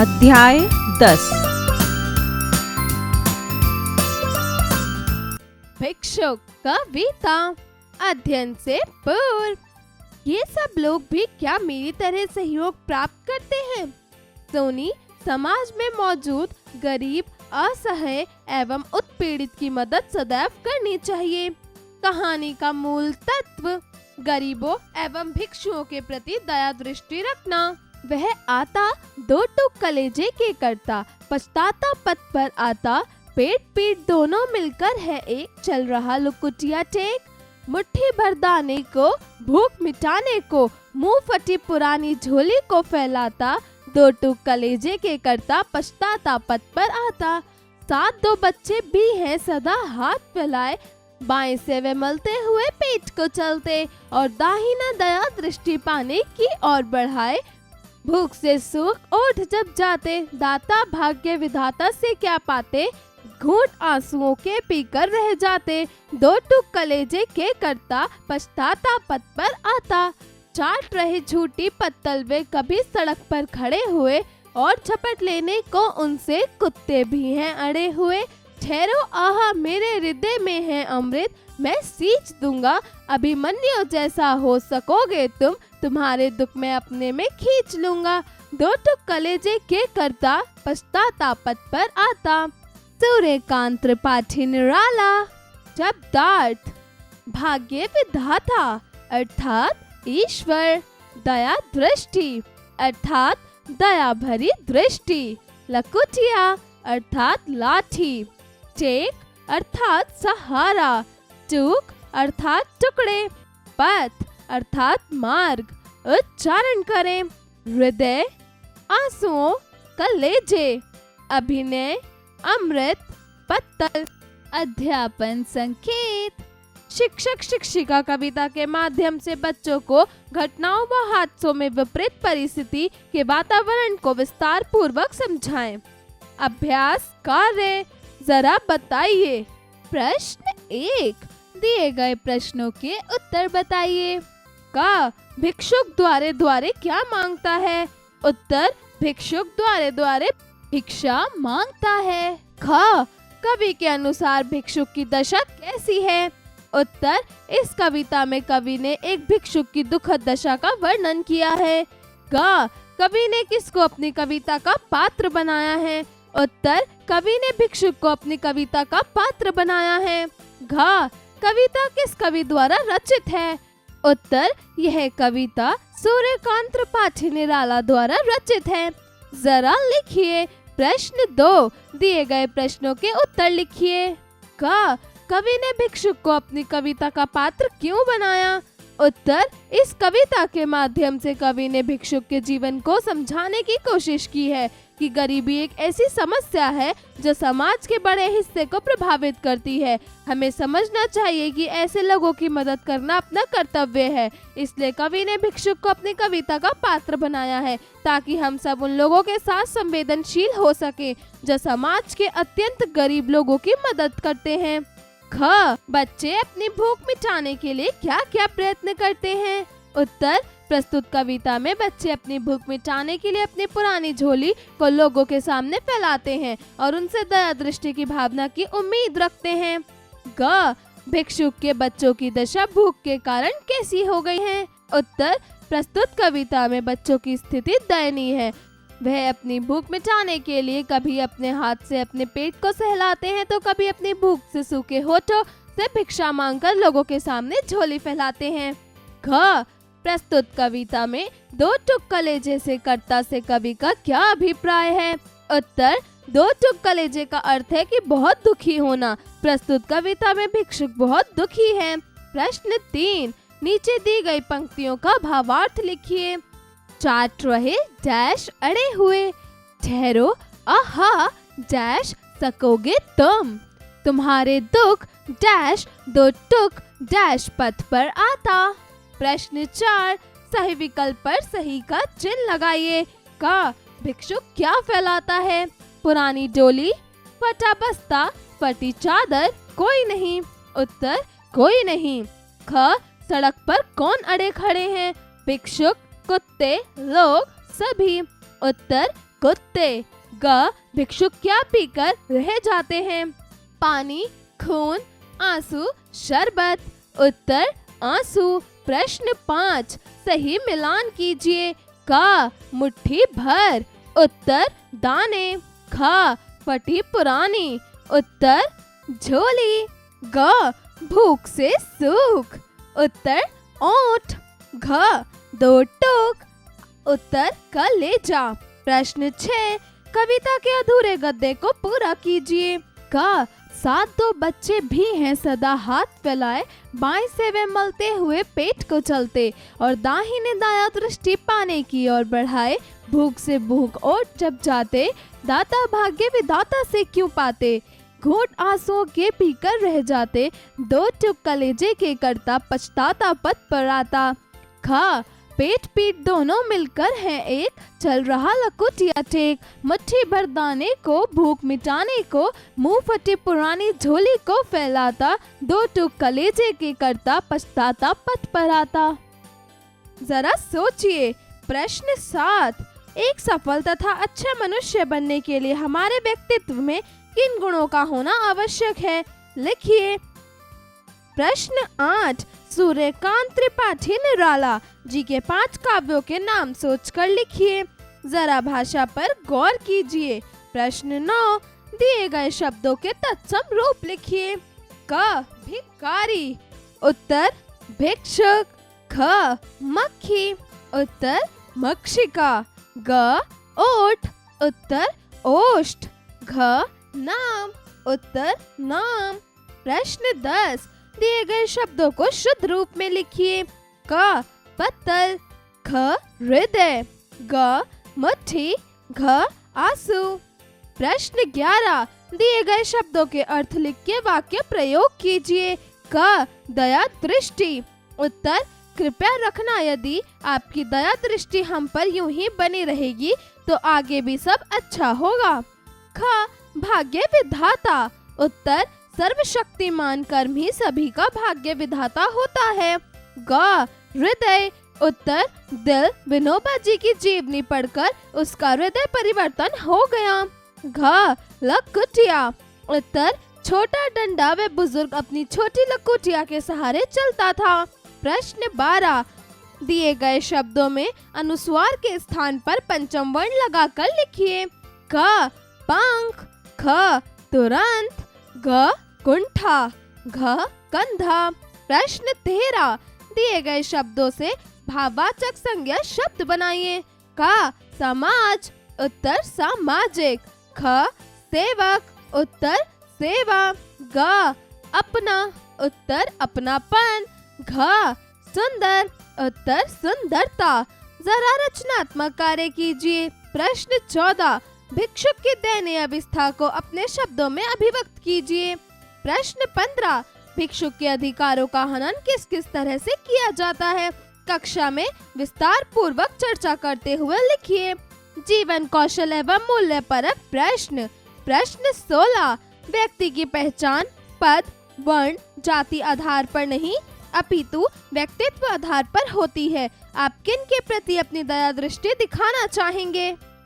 अध्याय 10। भिक्षुक कविता अध्ययन से पूर्व। ये सब लोग भी क्या मेरी तरह सहयोग प्राप्त करते हैं? सोनी समाज में मौजूद गरीब, असहाय एवं उत्पीड़ित की मदद सदैव करनी चाहिए। कहानी का मूल तत्व गरीबों एवं भिक्षुओं के प्रति दया दृष्टि रखना। वह आता दो टूक कलेजे के करता, पछताता पथ पर आता, पेट पीठ दोनों मिलकर है एक, चल रहा लुकुटिया टेक। मुट्ठी भर दाने को, भूख मिटाने को, मुंह फटी पुरानी झोली को फैलाता, दो टूक कलेजे के करता, पछताता पथ पर आता। साथ दो बच्चे भी हैं सदा हाथ फैलाए, बाएं से वे मलते हुए पेट को चलते और दाहिना दया दृष्टि पाने की ओर बढ़ाए। भूख से सूख ओठ जब जाते, दाता भाग्य विधाता से क्या पाते, घूंट आंसुओं के पीकर रह जाते। दो टूक कलेजे के करता, पछताता पथ पर आता। चाट रहे झूठी पत्तल वे कभी सड़क पर खड़े हुए, और झपट लेने को उनसे कुत्ते भी हैं अड़े हुए। ठहरो आहा मेरे हृदय में है अमृत, मैं सींच दूंगा, अभिमन्यु जैसा हो सकोगे तुम, तुम्हारे दुख में अपने में खींच लूंगा। दो टूक कलेजे के करता, पछताता पथ पर आता। सूर्यकांत त्रिपाठी निराला शब्दार्थ भाग्य विधाता अर्थात ईश्वर, दया दृष्टि अर्थात दया भरी दृष्टि, लकुटिया अर्थात लाठी, टेक अर्थात सहारा, टूक अर्थात टुकड़े, पथ अर्थात मार्ग। उच्चारण करें। हृदय, आंसुओं, कलेजे, अभिनय, अमृत, पत्तल। अध्यापन संकेत। शिक्षक शिक्षिका कविता के माध्यम से बच्चों को घटनाओं व हादसों में विपरीत परिस्थिति के वातावरण को विस्तार पूर्वक समझाएं। अभ्यास कार्य जरा बताइए। प्रश्न 1, दिए गए प्रश्नों के उत्तर बताइए। का भिक्षुक द्वारे द्वारे क्या मांगता है? उत्तर, भिक्षुक द्वारे द्वारे भिक्षा मांगता है। ख, कवि के अनुसार भिक्षुक की दशा कैसी है? उत्तर, इस कविता में कवि ने एक भिक्षुक की दुखद दशा का वर्णन किया है। ग, कवि ने किसको अपनी कविता का पात्र बनाया है? उत्तर, कवि ने भिक्षुक को अपनी कविता का पात्र बनाया है। घ, कविता किस कवि द्वारा रचित है? उत्तर, यह कविता सूर्यकांत त्रिपाठी निराला द्वारा रचित है। जरा लिखिए। प्रश्न 2, दिए गए प्रश्नों के उत्तर लिखिए। क, कवि ने भिक्षुक को अपनी कविता का पात्र क्यों बनाया? उत्तर, इस कविता के माध्यम से कवि ने भिक्षुक के जीवन को समझाने की कोशिश की है कि गरीबी एक ऐसी समस्या है जो समाज के बड़े हिस्से को प्रभावित करती है। हमें समझना चाहिए कि ऐसे लोगों की मदद करना अपना कर्तव्य है। इसलिए कवि ने भिक्षुक को अपनी कविता का पात्र बनाया है, ताकि हम सब उन लोगों के साथ संवेदनशील हो सके जो समाज के अत्यंत गरीब लोगों की मदद करते हैं। ख, बच्चे अपनी भूख मिटाने के लिए क्या क्या प्रयत्न करते हैं? उत्तर, प्रस्तुत कविता में बच्चे अपनी भूख मिटाने के लिए अपनी पुरानी झोली को लोगों के सामने फैलाते हैं और उनसे दया दृष्टि की भावना की उम्मीद रखते हैं। ग, भिक्षुक के बच्चों की दशा भूख के कारण कैसी हो गई है? उत्तर, प्रस्तुत कविता में बच्चों की स्थिति दयनीय है। वह अपनी भूख मिटाने के लिए कभी अपने हाथ से अपने पेट को सहलाते हैं, तो कभी अपनी भूख से सूखे होठों से भिक्षा मांगकर लोगों के सामने झोली फैलाते हैं। घ, प्रस्तुत कविता में दो टूक कलेजे से कर्ता से कवि का क्या अभिप्राय है? उत्तर, दो टूक कलेजे का अर्थ है कि बहुत दुखी होना। प्रस्तुत कविता में भिक्षुक बहुत दुखी है। प्रश्न 3, नीचे दी गई पंक्तियों का भावार्थ लिखिए। चाट रहे डैश अड़े हुए, ठहरो आहा डैश सकोगे तुम, तुम्हारे दुख डैश दो टूक डैश पथ पर आता। प्रश्न 4, सही विकल्प पर सही का चिन्ह लगाइए। का, भिक्षुक क्या फैलाता है? पुरानी डोली, फटा बस्ता, फटी चादर, कोई नहीं। उत्तर, कोई नहीं। ख, सड़क पर कौन अड़े खड़े हैं? भिक्षुक, कुत्ते, लोग, सभी। उत्तर, कुत्ते। ग भिक्षुक क्या पीकर रह जाते हैं? पानी, खून, आंसू, शरबत। उत्तर आंसू। प्रश्न 5 सही मिलान कीजिए। क मुट्ठी भर। उत्तर दाने। ख फटी पुरानी। उत्तर झोली। ग भूख से सूख। उत्तर ओंठ। घ 2 टूक। उत्तर कलेजा। प्रश्न 6 कविता के अधूरे गद्य को पूरा कीजिए। क 7 2 बच्चे भी हैं सदा हाथ फैलाए, बाएं से वे मलते हुए पेट को चलते, और दाहिने दाया दृष्टि पाने की ओर बढ़ाए, भूख से भूख और जब जाते, दाता भाग्य विधाता से क्यों पाते, घूंट आंसुओं के पीकर रह जाते, 2 टूक कलेजे के करता पछताता पथ पर आता। ख पेट पीठ दोनों मिलकर हैं एक, चल रहा लकुटिया टेक, मुट्ठी भर दाने को भूख मिटाने को, मुंह फटी पुरानी झोली को फैलाता, 2 टूक कलेजे के करता पछताता पथ पर आता। जरा सोचिए। प्रश्न 7 एक सफल तथा अच्छा मनुष्य बनने के लिए हमारे व्यक्तित्व में किन गुणों का होना आवश्यक है? लिखिए। प्रश्न 8 सूर्यकांत त्रिपाठी निराला जी के 5 काव्यों के नाम सोचकर लिखिए। जरा भाषा पर गौर कीजिए। प्रश्न 9 दिए गए शब्दों के तत्सम रूप लिखिए। क भिखारी। उत्तर भिक्षुक। ख मक्खी। उत्तर मक्षिका। ग ओठ। उत्तर ओष्ठ। घ नाम। उत्तर नाम। प्रश्न 10 दिए गए शब्दों को शुद्ध रूप में लिखिए। क पत्तल। ख हृदय। ग मुट्ठी। घ आंसू। प्रश्न 11 दिए गए शब्दों के अर्थ लिख के वाक्य प्रयोग कीजिए। क दया दृष्टि। उत्तर कृपया रखना, यदि आपकी दया दृष्टि हम पर यूं ही बनी रहेगी तो आगे भी सब अच्छा होगा। ख भाग्य विधाता। उत्तर सर्वशक्तिमान कर्म ही सभी का भाग्य विधाता होता है। ग हृदय। उत्तर दिल विनोबा जी की जीवनी पढ़कर उसका हृदय परिवर्तन हो गया। घ लकुटिया। उत्तर छोटा डंडा व बुजुर्ग अपनी छोटी लकुटिया के सहारे चलता था। प्रश्न 12 दिए गए शब्दों में अनुस्वार के स्थान पर पंचम वर्ण लगाकर लिखिए। क पंख। ख तुरंत। ग कुंठा। घ कंधा। प्रश्न 13 दिए गए शब्दों से भाववाचक संज्ञा शब्द बनाइए। क समाज। उत्तर सामाजिक। ख सेवक। उत्तर सेवा। ग अपना। उत्तर अपनापन। घ सुंदर। उत्तर सुंदरता। जरा रचनात्मक कार्य कीजिए। प्रश्न 14 भिक्षुक की दयनीय अवस्था को अपने शब्दों में अभिव्यक्त कीजिए। प्रश्न 15 भिक्षुक के अधिकारों का हनन किस किस तरह से किया जाता है? कक्षा में विस्तार पूर्वक चर्चा करते हुए लिखिए। जीवन कौशल एवं मूल्य परक प्रश्न। प्रश्न 16 व्यक्ति की पहचान पद, वर्ण, जाति आधार पर नहीं अपितु व्यक्तित्व आधार पर होती है। आप किन के प्रति अपनी दया दृष्टि दिखाना चाहेंगे?